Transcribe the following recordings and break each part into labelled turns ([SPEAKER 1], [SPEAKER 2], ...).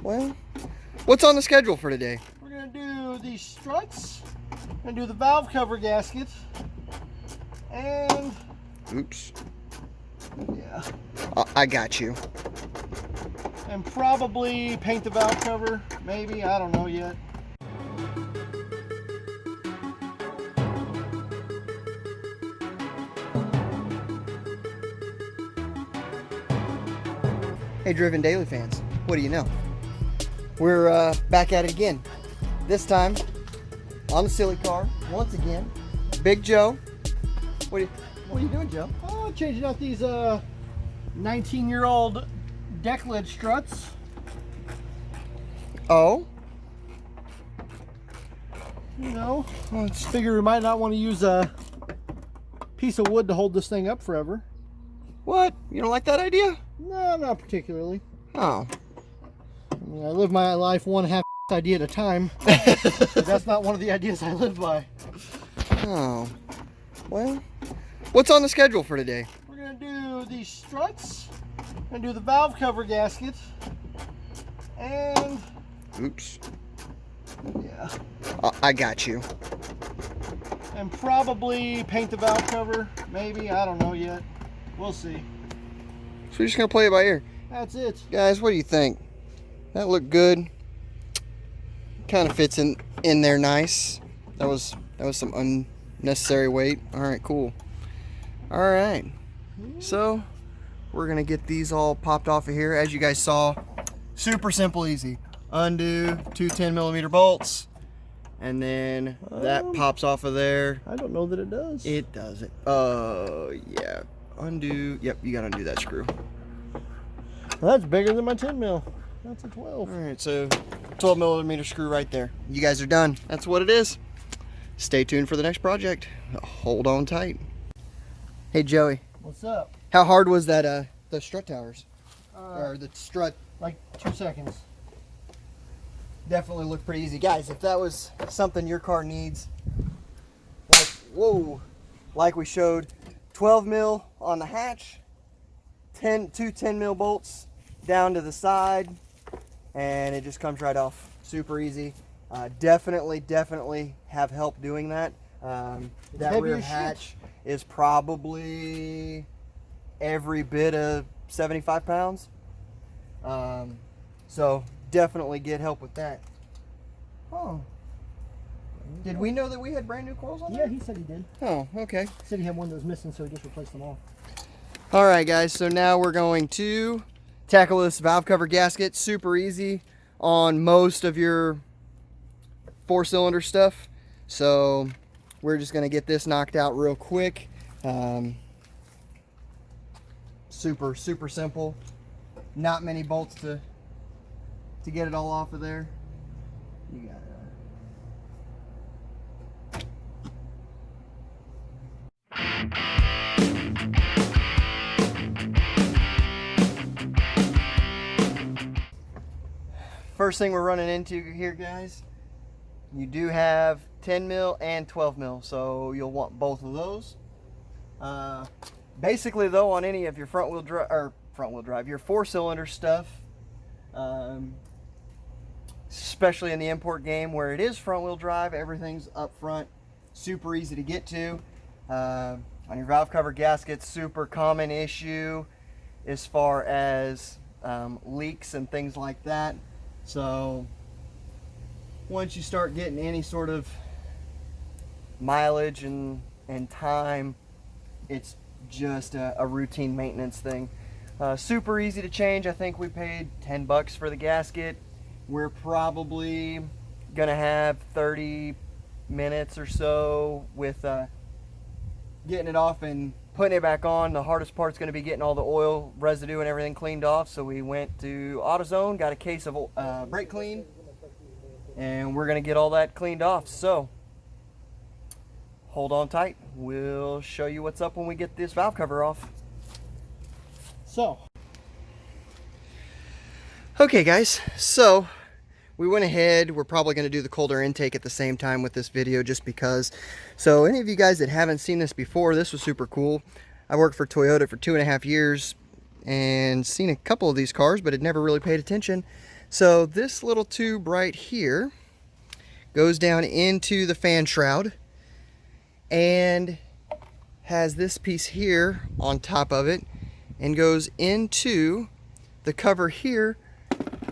[SPEAKER 1] Well, what's on the schedule for today?
[SPEAKER 2] We're going to do these struts, and do the valve cover gasket, and
[SPEAKER 1] Oops.
[SPEAKER 2] yeah,
[SPEAKER 1] I got you.
[SPEAKER 2] and probably paint the valve cover, maybe, I don't know yet.
[SPEAKER 1] Hey, Driven Daily fans, what do you know? We're back at it again. This time on the silly car once again. Big Joe. What are you doing, Joe?
[SPEAKER 2] Oh, changing out these 19-year-old deck lid struts.
[SPEAKER 1] Oh,
[SPEAKER 2] You know, let's figure we might not want to use a piece of wood to hold this thing up forever.
[SPEAKER 1] what? You don't like that idea?
[SPEAKER 2] No, not particularly.
[SPEAKER 1] Oh.
[SPEAKER 2] I mean, I live my life one half idea at a time. But that's not one of the ideas I live by.
[SPEAKER 1] Oh. Well, what's on the schedule for today?
[SPEAKER 2] We're going to do these struts, and do the valve cover gasket, and
[SPEAKER 1] Oops.
[SPEAKER 2] yeah,
[SPEAKER 1] I got you.
[SPEAKER 2] and probably paint the valve cover, maybe, I don't know yet. We'll see.
[SPEAKER 1] So we're just gonna play it by ear.
[SPEAKER 2] That's it.
[SPEAKER 1] Guys, what do you think? That looked good. Kind of fits in there nice. That was some unnecessary weight. All right, cool. All right. So we're gonna get these all popped off of here. As you guys saw, super simple, easy. Undo 2 10mm bolts, and then that pops off of there.
[SPEAKER 2] I don't know that it does.
[SPEAKER 1] It doesn't. Yeah. Undo. Yep, you gotta undo that screw.
[SPEAKER 2] Well, that's bigger than my 10 mil. That's a 12.
[SPEAKER 1] All right, so 12mm screw right there. You guys are done. That's what it is. Stay tuned for the next project. Hold on tight. Hey Joey,
[SPEAKER 2] What's up?
[SPEAKER 1] how hard was that? The strut towers, or the strut?
[SPEAKER 2] Like 2 seconds.
[SPEAKER 1] Definitely looked pretty easy, guys. If that was something your car needs, like we showed, 12 mil on the hatch, 2 10mm bolts down to the side, and it just comes right off. Super easy. Definitely have help doing that. That rear hatch is probably every bit of 75 pounds. So definitely get help with that. Oh. Did we know that we had brand new coils on there?
[SPEAKER 2] Yeah, he said he did.
[SPEAKER 1] Oh, okay.
[SPEAKER 2] He said he had one that was missing, so he just replaced them all.
[SPEAKER 1] All right, guys. So now we're going to tackle this valve cover gasket. Super easy on most of your 4-cylinder stuff. So we're just going to get this knocked out real quick. Super simple. Not many bolts to get it all off of there. You got it. First thing we're running into here, guys, you do have 10 mil and 12 mil, so you'll want both of those. Basically though, on any of your front wheel drive, your 4-cylinder stuff, especially in the import game where it is front wheel drive, everything's up front, super easy to get to. On your valve cover gasket, super common issue as far as leaks and things like that. So once you start getting any sort of mileage and time, it's just a routine maintenance thing. Super easy to change. I think we paid 10 bucks for the gasket. We're probably gonna have 30 minutes or so with getting it off and putting it back on. The hardest part's going to be getting all the oil residue and everything cleaned off. So we went to AutoZone, got a case of brake clean, and we're going to get all that cleaned off. So hold on tight. We'll show you what's up when we get this valve cover off.
[SPEAKER 2] So,
[SPEAKER 1] okay guys, so we went ahead. We're probably going to do the colder intake at the same time with this video just because. So any of you guys that haven't seen this before, this was super cool. I worked for Toyota for 2.5 years and seen a couple of these cars, but had never really paid attention. So this little tube right here goes down into the fan shroud and has this piece here on top of it and goes into the cover here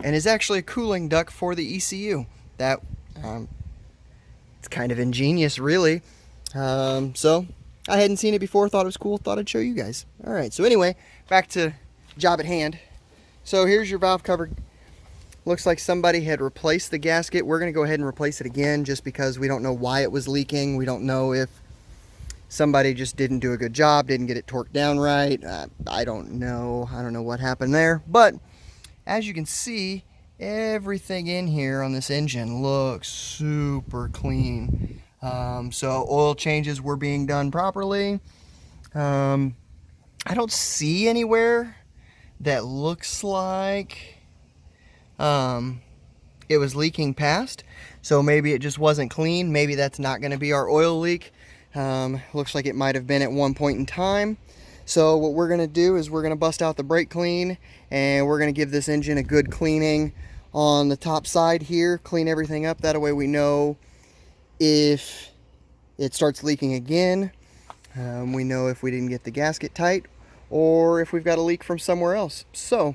[SPEAKER 1] and is actually a cooling duct for the ECU. That it's kind of ingenious, really. So I hadn't seen it before, thought it was cool, thought I'd show you guys. All right, so anyway, back to job at hand. So here's your valve cover. Looks like somebody had replaced the gasket. We're going to go ahead and replace it again just because we don't know why it was leaking. We don't know if somebody just didn't do a good job, didn't get it torqued down right. I don't know. I don't know what happened there. But as you can see, everything in here on this engine looks super clean. So oil changes were being done properly. I don't see anywhere that looks like it was leaking past, so maybe it just wasn't clean. Maybe that's not going to be our oil leak. Looks like it might have been at one point in time. So what we're going to do is we're going to bust out the brake clean and we're going to give this engine a good cleaning on the top side here, clean everything up. That way we know if it starts leaking again. We know if we didn't get the gasket tight or if we've got a leak from somewhere else. So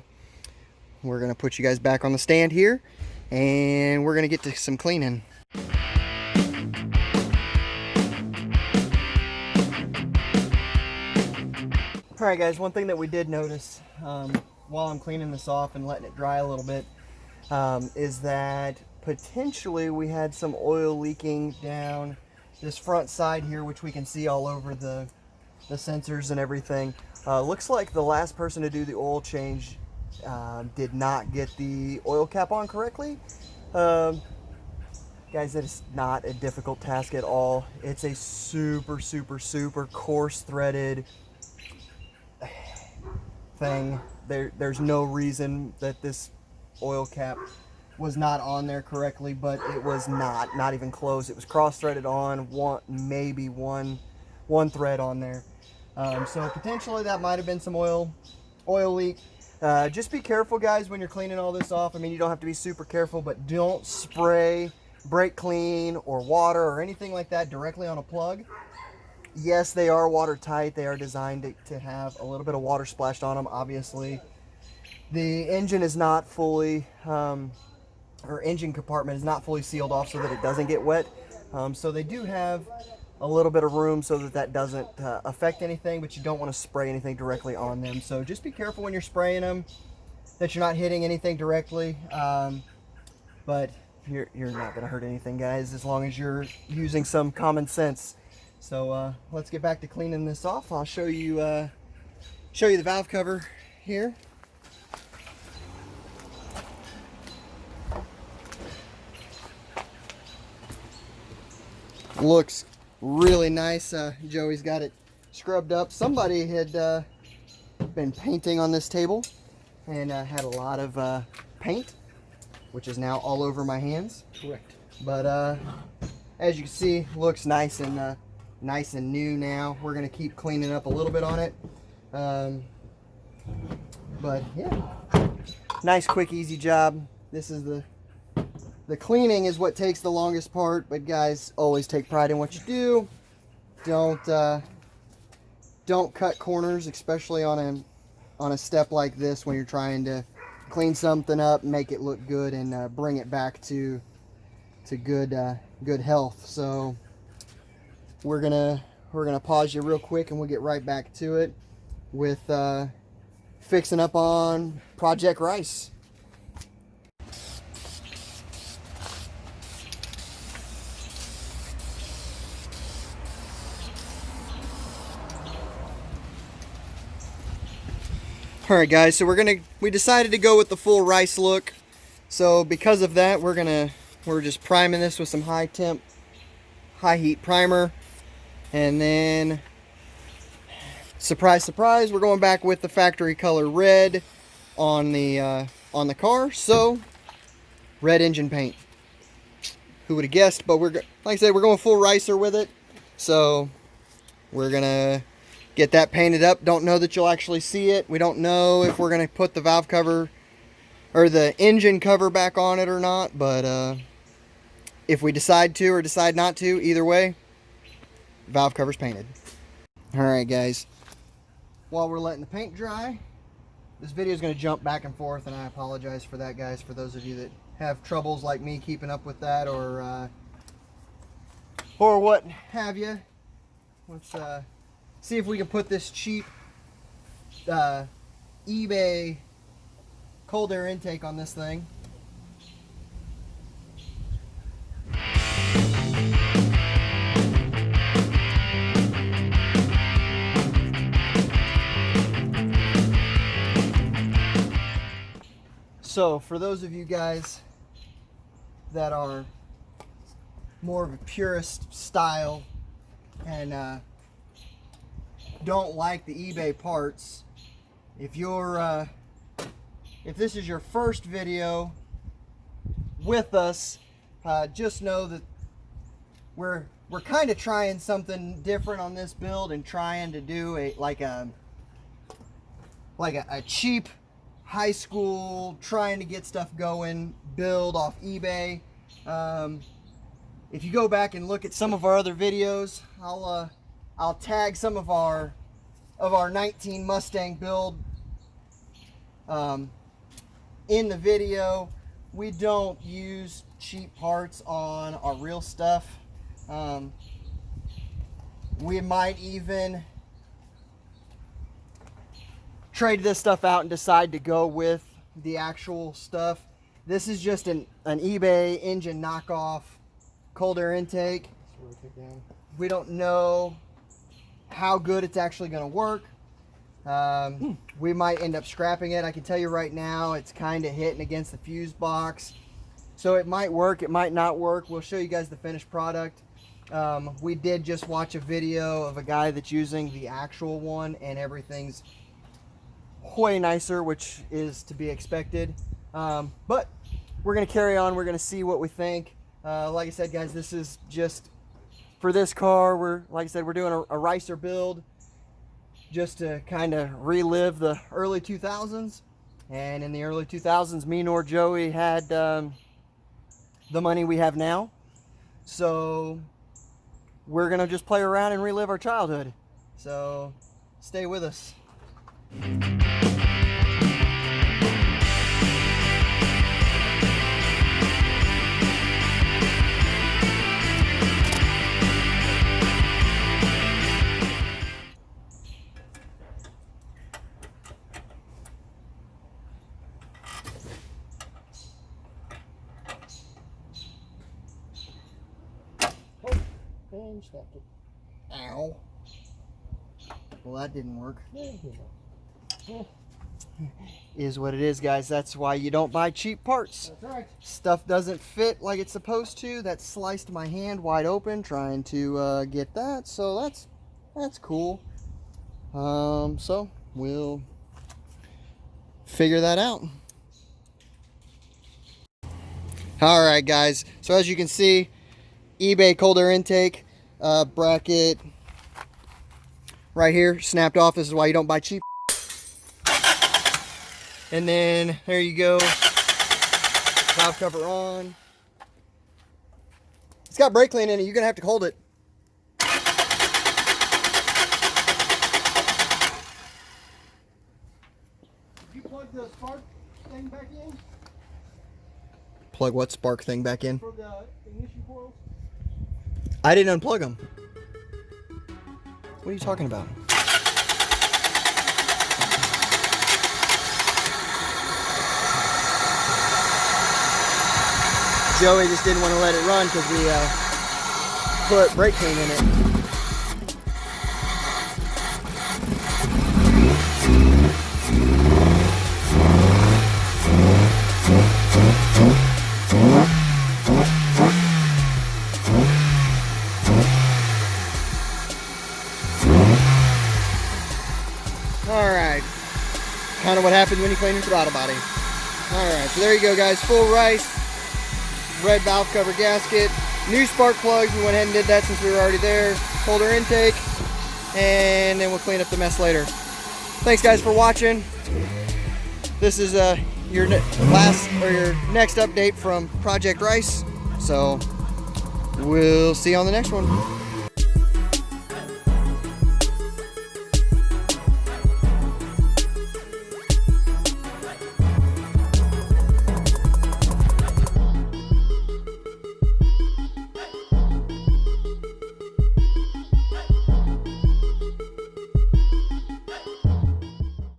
[SPEAKER 1] we're going to put you guys back on the stand here and we're going to get to some cleaning. Alright guys, one thing that we did notice while I'm cleaning this off and letting it dry a little bit is that potentially we had some oil leaking down this front side here, which we can see all over the sensors and everything. Looks like the last person to do the oil change did not get the oil cap on correctly. Guys, that is not a difficult task at all. It's a super coarse threaded thing. There's no reason that this oil cap was not on there correctly, but it was not even close. It was cross-threaded on, maybe one thread on there. So potentially that might have been some oil leak. Just be careful, guys, when you're cleaning all this off. I mean, you don't have to be super careful, but don't spray brake clean or water or anything like that directly on a plug. Yes, they are watertight. They are designed to have a little bit of water splashed on them, obviously. The engine is not fully, or engine compartment is not fully sealed off so that it doesn't get wet. So they do have a little bit of room so that doesn't affect anything, but you don't want to spray anything directly on them. So just be careful when you're spraying them that you're not hitting anything directly. But you're not going to hurt anything, guys, as long as you're using some common sense. So let's get back to cleaning this off. I'll show you the valve cover here. Looks really nice. Joey's got it scrubbed up. Somebody had been painting on this table and had a lot of paint, which is now all over my hands.
[SPEAKER 2] Correct.
[SPEAKER 1] But as you can see, looks nice and new now. We're gonna keep cleaning up a little bit on it. But yeah, nice, quick, easy job. This is the cleaning is what takes the longest part, but guys, always take pride in what you do. Don't cut corners, especially on a step like this when you're trying to clean something up, make it look good, and bring it back to good health. So we're gonna pause you real quick and we'll get right back to it with fixing up on Project Rice. All right, guys, so we decided to go with the full rice look. So because of that, we're just priming this with some high heat primer, and then surprise, surprise, we're going back with the factory color red on the car. So red engine paint. Who would have guessed? But like I said, we're going full ricer with it. So we're gonna get that painted up. Don't know that you'll actually see it. We don't know if we're going to put the valve cover or the engine cover back on it or not, but if we decide to or decide not to, either way, valve cover's painted. Alright guys, while we're letting the paint dry, this video is going to jump back and forth, and I apologize for that, guys, for those of you that have troubles like me keeping up with that, or what have you. Let's see if we can put this cheap eBay cold air intake on this thing. So for those of you guys that are more of a purist style and don't like the eBay parts, if you're if this is your first video with us, just know that we're kind of trying something different on this build and trying to do a cheap high school, trying to get stuff going build off eBay. If you go back and look at some of our other videos, I'll tag some of our 19 Mustang build in the video. We don't use cheap parts on our real stuff. We might even trade this stuff out and decide to go with the actual stuff. This is just an eBay engine knockoff cold air intake. We don't know how good it's actually going to work. We might end up scrapping it. I can tell you right now, it's kind of hitting against the fuse box. So it might work, it might not work. We'll show you guys the finished product. We did just watch a video of a guy that's using the actual one, and everything's way nicer, which is to be expected. But we're going to carry on. We're going to see what we think. Like I said, guys, this is just for this car. Like I said, we're doing a racer build just to kind of relive the early 2000s. And in the early 2000s, me nor Joey had the money we have now. So we're going to just play around and relive our childhood. So stay with us.
[SPEAKER 2] And snapped it.
[SPEAKER 1] Ow. Well, that didn't work. Is what it is, guys. That's why you don't buy cheap parts.
[SPEAKER 2] That's right.
[SPEAKER 1] Stuff doesn't fit like it's supposed to. That sliced my hand wide open trying to get that. So that's cool. So we'll figure that out. All right, guys. So as you can see, eBay cold air intake bracket right here snapped off. This is why you don't buy cheap. And then there you go, valve cover on. It's got brake clean in it. You're gonna have to hold it.
[SPEAKER 2] Did you plug the spark thing back in?
[SPEAKER 1] Plug what spark thing back in?
[SPEAKER 2] For the ignition coils?
[SPEAKER 1] I didn't unplug them. What are you talking about? Joey just didn't want to let it run because we put brake clean in it. Alright, kind of what happens when you clean your throttle body. Alright, so there you go, guys. Full rice, red valve cover gasket, new spark plugs. We went ahead and did that since we were already there. Cold air intake, and then we'll clean up the mess later. Thanks, guys, for watching. This is your your next update from Project Rice. So we'll see you on the next one.